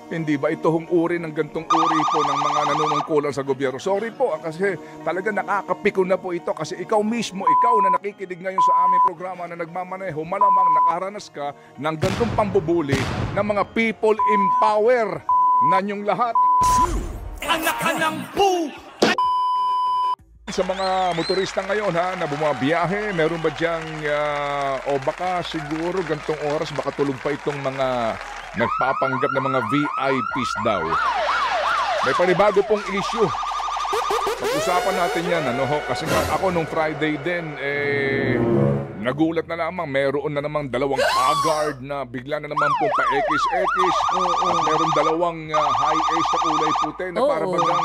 Hindi ba ito hong uri ng gantong uri po ng mga nanunungkulan sa gobyerno? Sorry po, kasi talaga nakakapiko na po ito kasi ikaw mismo, ikaw na nakikinig ngayon sa aming programa na nagmamaneho, malamang nakaranas ka ng gantong pambubuli ng mga people in power na niyong lahat. Anak ka ng po! Sa mga motorista ngayon na bumabiyahe, meron ba diyang o baka siguro gantong oras baka tulog pa itong mga nagpapanggap na mga VIPs daw. May panibago pong issue. Pag-usapan natin yan, kasi ako nung Friday din, nagulat na lamang, meron na namang dalawang haggard na bigla na naman pong pa-ekis-ekis. At meron dalawang high-ace na kulay puti na para bagang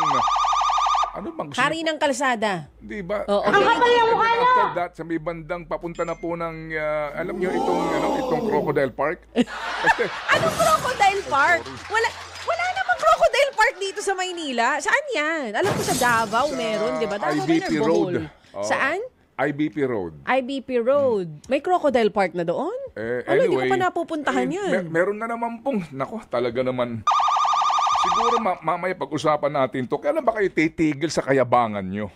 ano bang gusto? Hari ng kalsada. Di ba? Ang kapal yung mukha niyo! After that, sa may bandang papunta na po ng, alam niyo itong Crocodile Park? Anong Crocodile Park? Wala namang Crocodile Park dito sa Maynila. Saan yan? Alam ko sa Davao meron, di ba? Davao IBP Road. Saan? IBP Road. IBP Road. May Crocodile Park na doon? Hindi ko pa napupuntahan yan. Meron na naman pong, talaga naman. Siguro mamaya pag-usapan natin to. Kailan ba kayo titigil sa kayabangan nyo?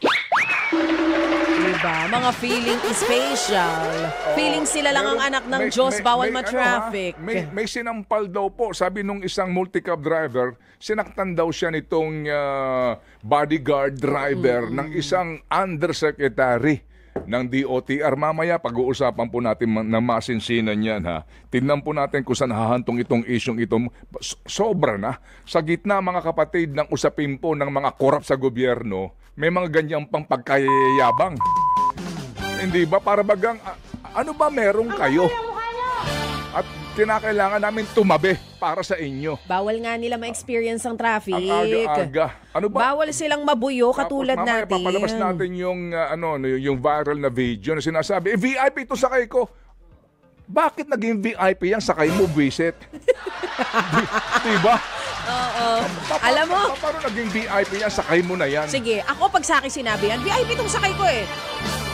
Diba? Mga feeling is facial. Feeling sila lang ang anak ng Diyos, bawal ma-traffic. May sinampal daw po. Sabi nung isang multi-cab driver, sinaktan daw siya nitong bodyguard driver ng isang undersecretary ng DOTR. Mamaya pag-uusapan po natin na masinsinan yan Tingnan po natin kung saan hahantong itong isyong ito. Sobra na. Sa gitna mga kapatid ng usapin po ng mga korap sa gobyerno, may mga ganyang pang pagkayayabang. Hindi ba? Para bagang, ano ba meron kayo? At kinakailangan namin tumabi para sa inyo. Bawal nga nila ma-experience ang traffic. Ang aga-aga. Ano ba? Bawal silang mabuyo katulad mamaya, natin. Papalabas natin yung viral na video na sinasabi, VIP ito sakay ko. Bakit naging VIP yan? Sakay mo, visit. Diba? Oo. Alam mo? Paano naging VIP yan? Sakay mo na yan. Sige, ako pag sa akin sinabi yan, VIP itong sakay ko eh.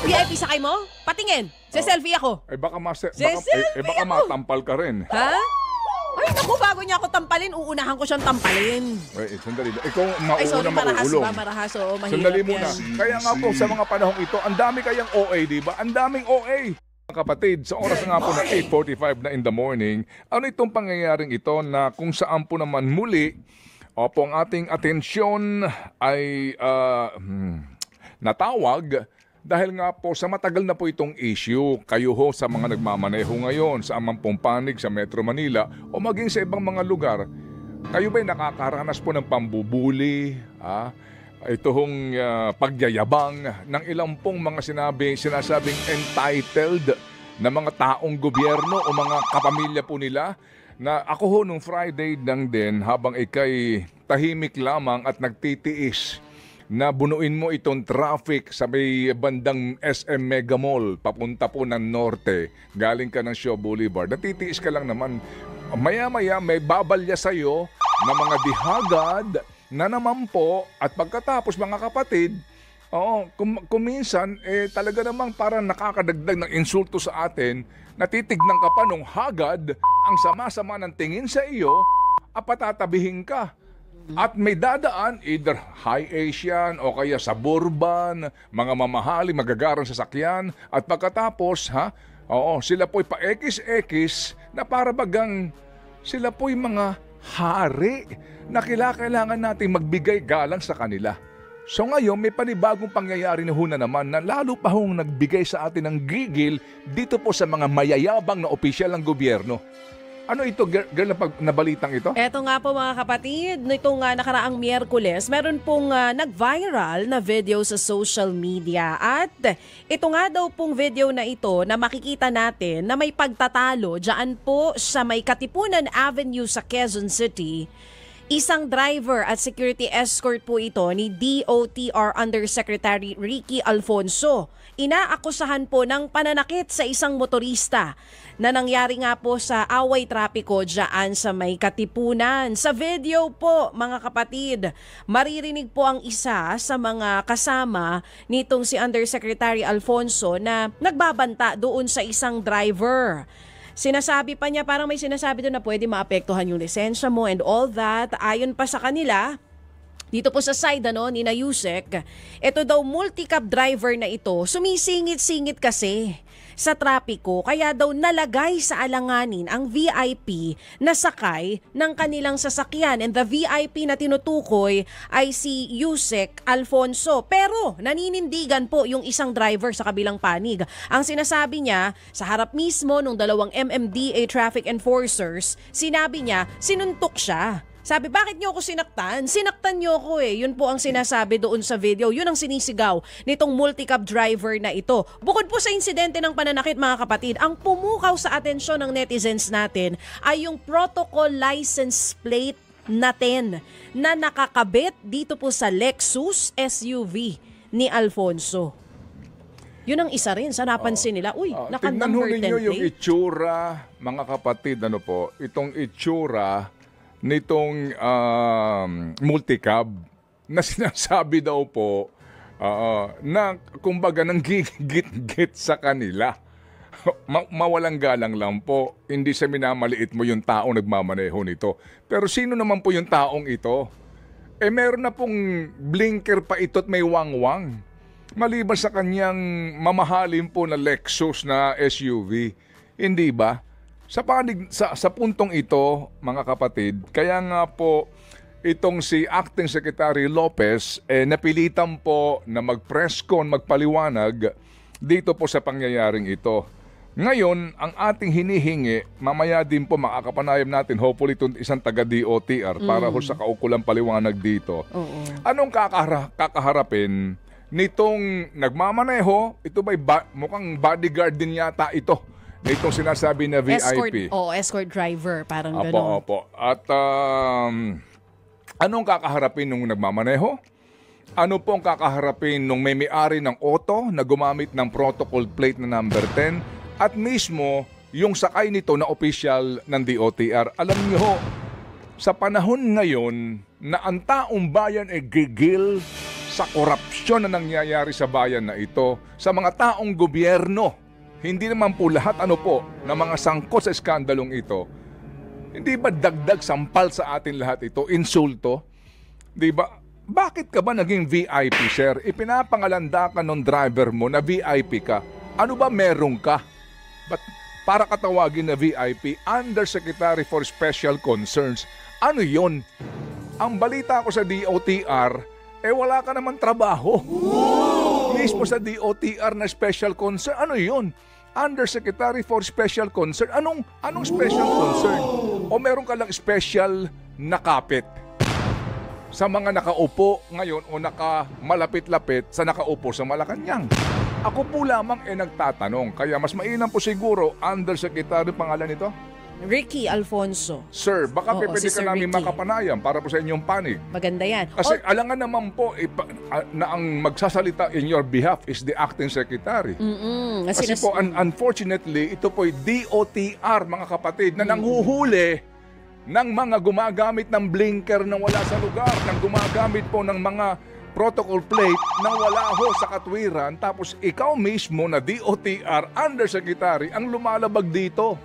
VIP sakay mo? Patingin. Selfie ako. Baka ako. matampal ka rin. Ha? Ay, naku, bago niya ako tampalin, uunahan ko siyang tampalin. Sandali. Ikaw Ay, sorry, mauulong. marahas. Oo, mahirap Sandali muna. yan. Kaya nga po, sa mga panahong ito, ang dami kayang OA, di ba? Ang daming OA. Mga kapatid, sa oras nga po na 8:45 na in the morning, ano itong pangyayaring ito na kung saan po naman muli, ang ating atensyon ay natawag dahil nga po sa matagal na po itong issue. Kayo ho sa mga nagmamaneho ngayon sa amang pong panig sa Metro Manila o maging sa ibang mga lugar, kayo ba'y nakakaranas po ng pambubuli, ito hong pagyayabang ng ilang pong mga sinasabing entitled na mga taong gobyerno o mga kapamilya po nila na ako ho nung Friday lang din habang ikay tahimik lamang at nagtitiis na bunuin mo itong traffic sa may bandang SM Mega Mall papunta po ng norte, galing ka ng Shaw Boulevard, natitiis ka lang naman. Maya-maya may babalya sa'yo na mga dihagad na naman po at pagkatapos mga kapatid, kuminsan talaga namang parang nakakadagdag ng insulto sa atin, natitignan ka pa nung hagad ang sama-sama ng tingin sa iyo at patatabihin ka. At may dadaan either high Asian o kaya suburban, mga mamahali, magagarang sasakyan at pagkatapos sila po'y pa-ekis-ekis na para bagang sila po'y mga hari na kailangan natin magbigay galang sa kanila. So ngayon may panibagong pangyayari na naman na lalo pa hong nagbigay sa atin ng gigil dito po sa mga mayayabang na opisyal ng gobyerno. Ano ito, girl, na balitang ito? Eto nga po mga kapatid, nitong nakaraang Miyerkules, meron pong nag-viral na video sa social media. At ito nga daw pong video na ito na makikita natin na may pagtatalo dyan po sa may Katipunan Avenue sa Quezon City. Isang driver at security escort po ito ni DOTR Undersecretary Ricky Alfonso. Inaakusahan po ng pananakit sa isang motorista na nangyari nga po sa away trapiko dyan sa may Katipunan. Sa video po mga kapatid, maririnig po ang isa sa mga kasama nitong si Undersecretary Alfonso na nagbabanta doon sa isang driver. Sinasabi pa niya, parang may sinasabi doon na pwede maapektuhan yung lisensya mo and all that. Ayon pa sa kanila, dito po sa side ni na Yusek, ito daw multi-cab driver na ito, sumisingit-singit kasi sa trapiko, kaya daw nalagay sa alanganin ang VIP na sakay ng kanilang sasakyan. And the VIP na tinutukoy ay si Yusek Alfonso. Pero naninindigan po yung isang driver sa kabilang panig. Ang sinasabi niya, sa harap mismo ng dalawang MMDA traffic enforcers, sinabi niya, sinuntok siya. Sabi, bakit niyo ako sinaktan? Sinaktan niyo ako eh. Yun po ang sinasabi doon sa video. Yun ang sinisigaw nitong multi-cab driver na ito. Bukod po sa insidente ng pananakit, mga kapatid, ang pumukaw sa atensyon ng netizens natin ay yung protocol license plate natin na nakakabit dito po sa Lexus SUV ni Alfonso. Yun ang isa rin sa napansin nila. Uy, naka-number 10 ninyo yung plate. itsura, mga kapatid, itong itsura nitong multicab na sinasabi daw po na kumbaga nang gigit-git sa kanila. Mawalang galang lang po. Hindi sa minamaliit mo yung taong nagmamaneho nito. Pero sino naman po yung taong ito? Meron na pong blinker pa ito at may wangwang. Maliban sa kanyang mamahalin po na Lexus na SUV. Hindi ba? Sa puntong ito, mga kapatid, kaya nga po itong si Acting Secretary Lopez napilitan po na mag-press con, magpaliwanag dito po sa pangyayaring ito. Ngayon, ang ating hinihingi, mamaya din po makakapanayam natin, hopefully itong isang taga-DOTR para ho sa kaukulang paliwanag dito. Anong kakaharapin nitong nagmamaneho? Ito ba'y mukhang bodyguard din yata ito. Itong sinasabi na VIP. Escort driver, parang gano'n. Opo. At anong kakaharapin nung nagmamaneho? Ano pong kakaharapin nung may-ari ng auto na gumamit ng protocol plate na number 10 at mismo yung sakay nito na official ng DOTR? Alam niyo ho, sa panahon ngayon na ang taong bayan ay gigil sa korupsyon na nangyayari sa bayan na ito, sa mga taong gobyerno, hindi naman po lahat na mga sangkot sa iskandalong ito. Hindi ba dagdag sampal sa atin lahat ito? Insulto? Di ba? Bakit ka ba naging VIP, sir? Ipinapangalanda ka ng driver mo na VIP ka. Ano ba meron ka? Para katawagin na VIP, Undersecretary for Special Concerns. Ano yon? Ang balita ko sa DOTR, wala ka naman trabaho. Mismo sa DOTR na special concern, ano yon? Undersecretary for Special Concern. Anong special concern? O meron ka lang special na kapit sa mga nakaupo ngayon o nakamalapit-lapit sa nakaupo sa Malacanang? Ako po lamang nagtatanong. Kaya mas mainam po siguro, Undersecretary, pangalan nito? Ricky Alfonso. Sir, baka pwede si ka Sir namin Ricky. makapanayam para po sa inyong panig. Maganda yan. Kasi alangan naman po na ang magsasalita in your behalf is the acting secretary. Kasi po unfortunately, ito po ay DOTR, mga kapatid, na nanghuhuli ng mga gumagamit ng blinker na wala sa lugar, ng gumagamit po ng mga protocol plate na wala ho sa katwiran, tapos ikaw mismo na DOTR Undersecretary ang lumalabag dito.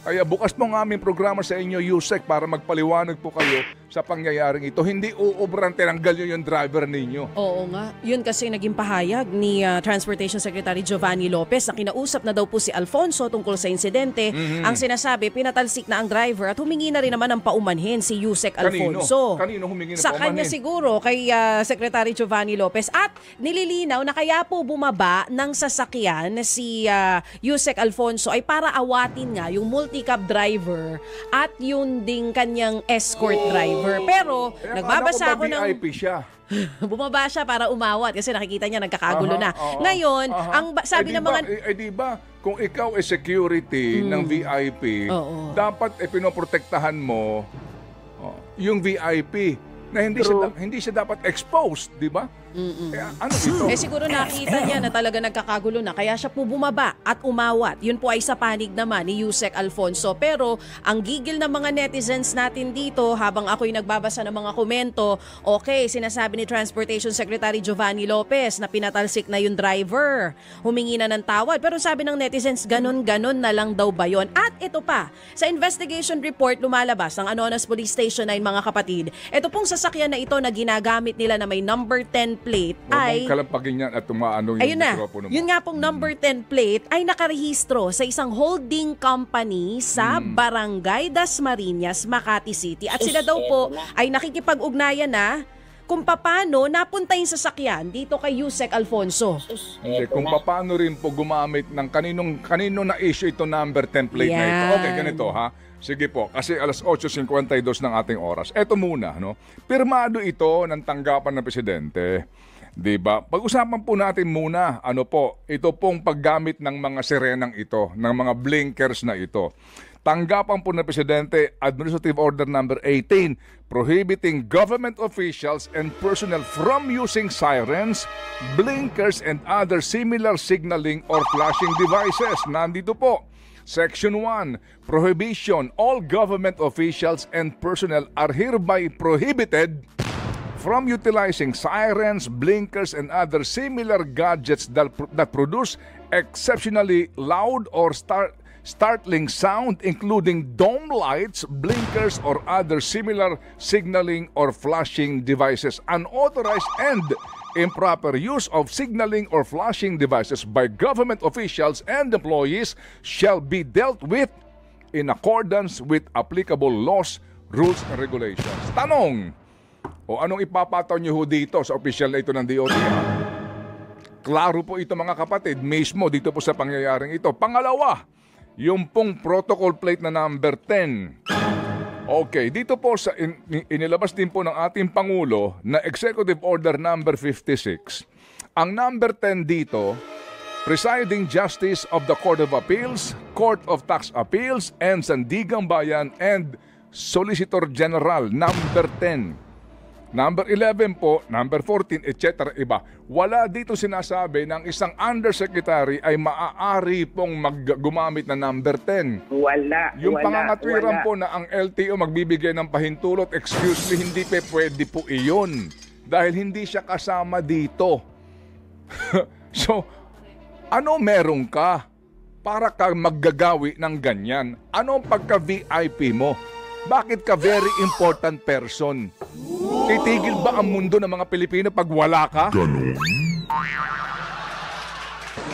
Kaya bukas po ang aming programa sa inyo, Yusek, para magpaliwanag po kayo sa pangyayaring ito. Hindi uubran, tinanggal nyo yung driver ninyo. Oo nga. Yun kasi naging pahayag ni Transportation Secretary Giovanni Lopez na kinausap na daw po si Alfonso tungkol sa insidente. Ang sinasabi, pinatalsik na ang driver at humingi na rin naman ng paumanhin si Yusek Alfonso. Kanino humingi ng sa paumanhin? kanya siguro, kay Secretary Giovanni Lopez. At nililinaw na kaya po bumaba ng sasakyan si Yusek Alfonso ay para awatin nga yung multi-cab driver at yung ding kanyang escort driver. Pero nagbabasa ako ng VIP siya. bumaba siya para umawat kasi nakikita niya nagkakagulo na. Ngayon, ang sabi ng mga di ba kung ikaw ay security ng VIP, dapat pinoprotektahan mo yung VIP na hindi siya dapat exposed, di ba? Ano ito? Siguro nakita niya na talaga nagkakagulo na kaya siya po bumaba at umawat. Yun po ay sa panig naman ni Yusek Alfonso. Pero ang gigil ng mga netizens natin dito habang ako'y nagbabasa ng mga komento, okay, sinasabi ni Transportation Secretary Giovanni Lopez na pinatalsik na yung driver. Humingi na ng tawad. Pero sabi ng netizens, ganon-ganon na lang daw ba yun? At ito pa, sa investigation report lumalabas ng Anonas Police Station 9 mga kapatid, ito pong sasakyan na ito na ginagamit nila na may number 10 plate ay kalampagin yan at tumaano yung ayun na, mikropono mo. yun nga pong number 10 plate ay nakarehistro sa isang holding company sa Barangay Dasmariñas, Makati City. At sila daw po ay nakikipag-ugnayan na kung paano napunta yung sasakyan dito kay Yusek Alfonso. Hindi, kung paano rin po gumamit ng kanino na issue ito number 10 plate na ito. Yan. Okay, ganito ha. Sige po, kasi alas 8:52 ng ating oras. Eto muna, no? Pirmado ito ng tanggapan ng presidente. 'Di ba? Pag-usapan po natin muna, ito pong paggamit ng mga sirenang ito, ng mga blinkers na ito. Tanggapan po ng presidente Administrative Order number 18 prohibiting government officials and personnel from using sirens, blinkers and other similar signaling or flashing devices. Nandito po. Section 1, Prohibition. All government officials and personnel are hereby prohibited from utilizing sirens, blinkers, and other similar gadgets that produce exceptionally loud or startling sound, including dome lights, blinkers, or other similar signaling or flashing devices. Unauthorized and improper use of signaling or flashing devices by government officials and employees shall be dealt with in accordance with applicable laws, rules, and regulations. Tanong, anong ipapataw niyo ho dito sa opisyal na ito ng DOT? Klaro po ito mga kapatid, mismo dito po sa pangyayaring ito. Pangalawa, yung pong protocol plate na number 10. Okay, dito po sa inilabas din po ng ating Pangulo na Executive Order number 56. Ang number 10 dito, Presiding Justice of the Court of Appeals, Court of Tax Appeals, and Sandigang Bayan and Solicitor General number 10. Number 11 po, number 14, etc. iba. Wala dito sinasabi ng isang undersecretary ay maaari pong gumamit na number 10. Wala. Yung pangangatwiran po na ang LTO magbibigay ng pahintulot, excuse me, hindi pwede po iyon. Dahil hindi siya kasama dito. So, ano meron ka para ka maggagawi ng ganyan? Ano ang pagka-VIP mo? Bakit ka very important person? Titigil ba ang mundo ng mga Pilipino pag wala ka? Ganon.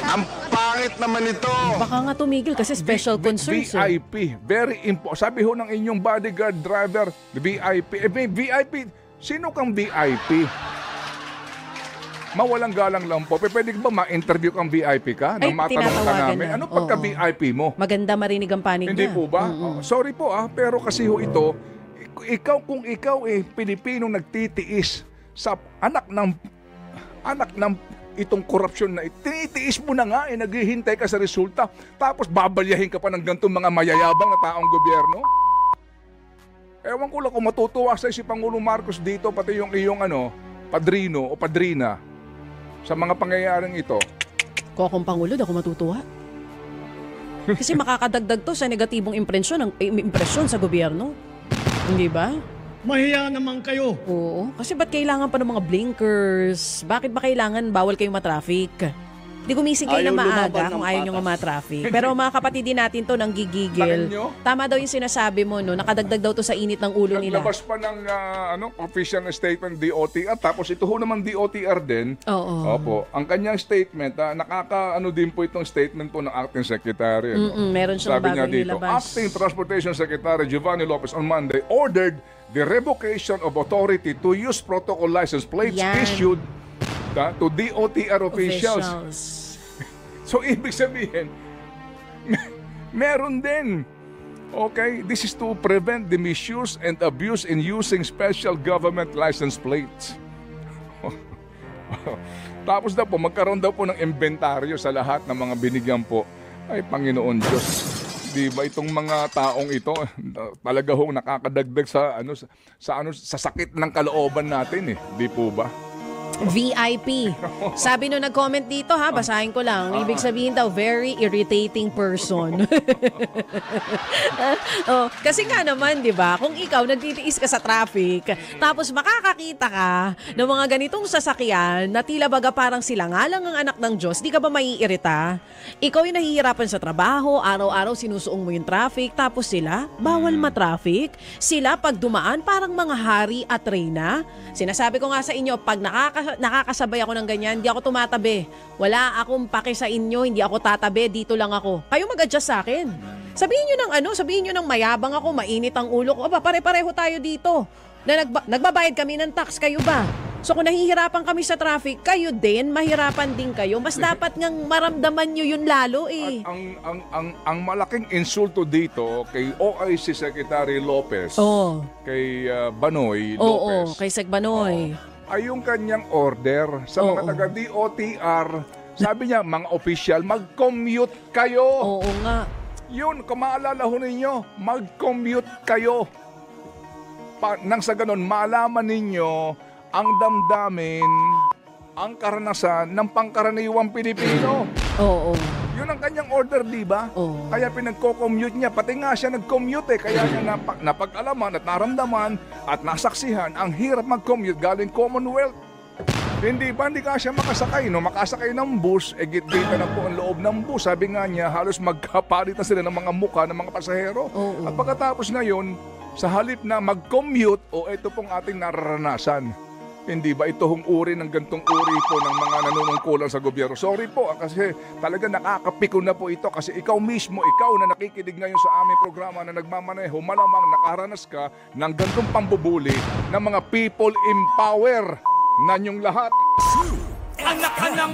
Ang pangit naman ito. Baka nga tumigil kasi special concerns. VIP, very important. Sabi ho ng inyong bodyguard driver, VIP. May VIP, sino kang VIP? Mawalang galang lang po. Pwede ba ma-interview kang VIP ka? Ay, Nang matanong ka namin. na. Ano pagka-VIP mo? Maganda marinig ang panig Hindi niya. po ba? Sorry po pero kasi ho ito, kung ikaw Pilipinong nagtitiis sa anak ng itong korupsyon na tinitiis mo na nga naghihintay ka sa resulta tapos babalyahin ka pa ng gantong mga mayayabang na taong gobyerno? Ewan ko lang kung matutuwa sa si Pangulong Marcos dito pati yung iyong padrino o padrina sa mga pangyayaring ito. Kung akong Pangulo, ako matutuwa. Kasi makakadagdag to sa negatibong impresyon sa gobyerno. Hindi ba? Mahiya naman kayo. Oo. Kasi ba't kailangan pa ng mga blinkers? Bakit ba kailangan bawal kayong matraffic? Di gumising kayo na Ayaw maaga lumaban ng kung ayaw nyo nga patas. matraffic. Pero mga kapatid din natin to nang gigigil. Sakin nyo? Tama daw yung sinasabi mo, no? Nakadagdag daw to sa init ng ulo nila. Naglabas pa ng official na statement DOTR tapos ito ho naman DOTR din. Oo. Opo. Ang kanyang statement, din po itong statement po ng Acting Secretary. Meron siyang Sabi niya bagong dito, nilabas. Acting Transportation Secretary Giovanni Lopez on Monday ordered the revocation of authority to use protocol license plates Yan. issued to DOTR officials. So, ibig sabihin, meron din. Okay? This is to prevent the misuse and abuse in using special government license plates. Tapos daw po, magkaroon daw po ng inventaryo sa lahat ng mga binigyan po. Ay, Panginoon Diyos. Di ba itong mga taong ito talaga hong nakakadagdag sa sakit ng kalooban natin Di po ba? VIP. Sabi nung nag-comment dito ha, basahin ko lang. Ibig sabihin daw, very irritating person. Oh, kasi nga naman, di ba, kung ikaw nagtitiis ka sa traffic, tapos makakakita ka ng mga ganitong sasakyan na tila baga parang sila nga lang ang anak ng Diyos, di ka ba maiirita? Ikaw yung nahihirapan sa trabaho, araw-araw sinusuong mo yung traffic, tapos sila, bawal ma-traffic. Sila pag dumaan, parang mga hari at reyna. Sinasabi ko nga sa inyo, pag nakakasabay ako ng ganyan, hindi ako tumatabi. Wala akong pake sa inyo, hindi ako tatabi, dito lang ako. Kayo mag-adjust sa akin. Sabihin nyo ng sabihin nyo ng mayabang ako, mainit ang ulo ko. Aba, pare-pareho tayo dito. Na nagbabayad kami ng tax, kayo ba? So kung nahihirapan kami sa traffic, kayo din, mahirapan din kayo. Mas dapat ngang maramdaman nyo yun lalo eh. At ang malaking insulto dito kay OIC Secretary Lopez, kay Banoy Lopez. Oo, kay Sec Banoy. Ay yung kanyang order sa mga taga-DOTR. Sabi niya, mga official, mag-commute kayo. Oo nga. Yun, kung maalala ho ninyo, mag-commute kayo. Nang sa ganon, maalaman ninyo ang damdamin, ang karanasan ng pangkaraniwang Pilipino. Oo. Yun ang kanyang order, di ba? Oo. Kaya pinagko-commute niya. Pati nga siya nag-commute eh. Kaya niya napag-alaman at naramdaman at nasaksihan ang hirap mag-commute galing Commonwealth. Hindi ba? Hindi ka siya makasakay. No? Makasakay ng bus, git-gita na po ang loob ng bus. Sabi nga niya, halos magkapalit na sila ng mga mukha ng mga pasahero. Oo. At pagkatapos ngayon, sa halip na mag-commute, ito pong ating nararanasan. Hindi ba ito hong uri ng gantong uri po ng mga nanunungkulan sa gobyerno? Sorry po kasi talaga nakakapiko na po ito kasi ikaw mismo, ikaw na nakikinig ngayon sa aming programa na nagmamaneho, malamang nakaranas ka ng gantong pambubuli ng mga people in power na niyong lahat. Anak ka ng